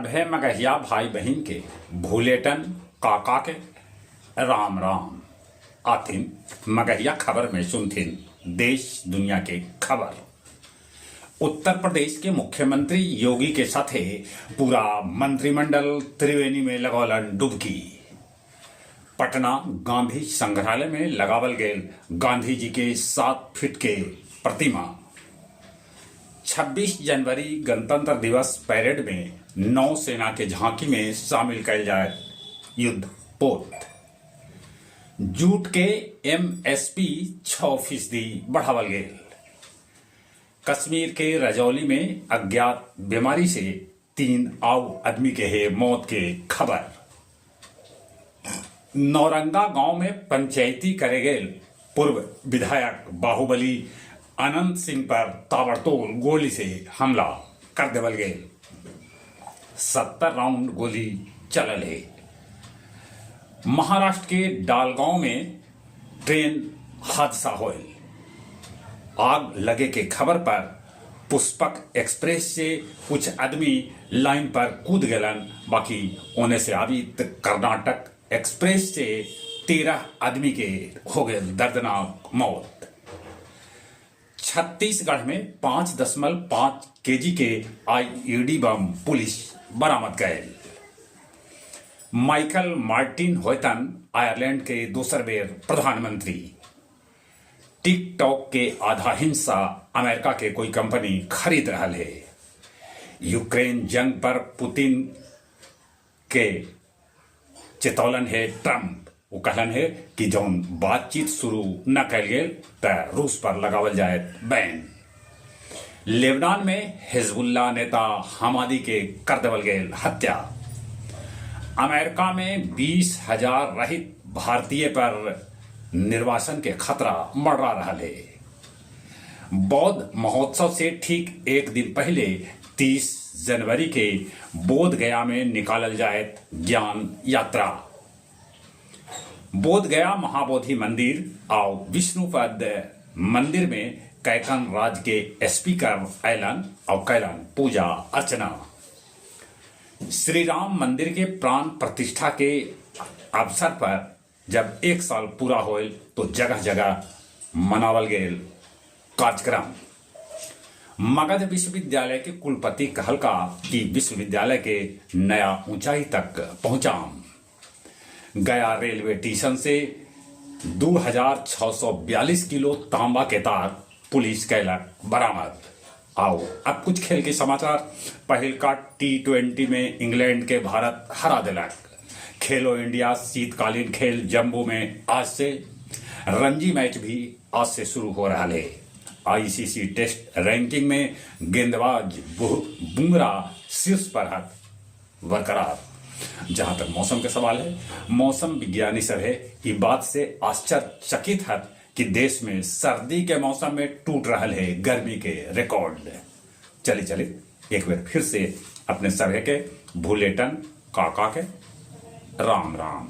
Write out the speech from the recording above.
सभे मगहिया भाई बहन के भूलेटन काका के राम राम आथिन मगहिया खबर में सुनथिन देश दुनिया के खबर। उत्तर प्रदेश के मुख्यमंत्री योगी के साथे पूरा मंत्रिमंडल त्रिवेणी में लगौलन डुबकी। पटना गांधी संग्रहालय में लगावल गेल गांधी जी के 7 फीट के प्रतिमा। 26 जनवरी गणतंत्र दिवस पैरेड में नौसेना के झांकी में शामिल कल जाए युद्ध पोत। जूट के MSP 6% बढ़ावल गेल। कश्मीर के रजौली में अज्ञात बीमारी से 3 आदमी के है मौत के खबर। नौरंगा गांव में पंचायती करे गेल पूर्व विधायक बाहुबली अनंत सिंह पर ताबड़तोड़ गोली से हमला कर देवल गेल। 70 राउंड गोली चलल है। महाराष्ट्र के डालगांव में ट्रेन हादसा होल। आग लगे के खबर पर पुष्पक एक्सप्रेस से कुछ आदमी लाइन पर कूद गलन, बाकी होने से अभी कर्नाटक एक्सप्रेस से 13 आदमी के हो गए दर्दनाक मौत। छत्तीसगढ़ में 5.5 kg के IED बम पुलिस बरामद गए। माइकल मार्टिन होयतन आयरलैंड के दूसर बेर प्रधानमंत्री। टिकटॉक के आधा हिस्सा अमेरिका के कोई कंपनी खरीद रहा है। यूक्रेन जंग पर पुतिन के चेतौलन है ट्रंप। वो कहलन है कि जौन बातचीत शुरू न कल गेल त रूस पर लगावल जाए बैन। लेबनान में हिजबुल्लाह नेता हमादी के कर देवल गेल हत्या। अमेरिका में 20,000 रहित भारतीय पर निर्वासन के खतरा मंडरा रहा है। बौद्ध महोत्सव से ठीक एक दिन पहले 30 जनवरी के बोध गया में निकालल जाए ज्ञान यात्रा। बोध गया महाबोधि मंदिर और विष्णुपद मंदिर में कैकन राज के स्पीकर ऐलन और कैलन पूजा अर्चना। श्री राम मंदिर के प्राण प्रतिष्ठा के अवसर पर जब 1 साल पूरा होल तो जगह जगह मनावल गेल कार्यक्रम। मगध विश्वविद्यालय के कुलपति कहलका कि विश्वविद्यालय के नया ऊंचाई तक पहुंचाम। गया रेलवे स्टेशन से 2642 किलो तांबा के तार पुलिस कैलक बरामद। आओ अब कुछ खेल के समाचार। पहल का T20 में इंग्लैंड के भारत हरा दिलक। खेलो इंडिया शीतकालीन खेल जम्मू में आज से। रणजी मैच भी आज से शुरू हो रहा है। ICC टेस्ट रैंकिंग में गेंदबाज बुमराह शीर्ष पर है बरकरार। जहां तक मौसम के सवाल है, मौसम विज्ञानी सब है ये बात से आश्चर्यचकित है कि देश में सर्दी के मौसम में टूट रहा है गर्मी के रिकॉर्ड। चलिए एक बार फिर से अपने सभे के भूलेटन काका के राम राम।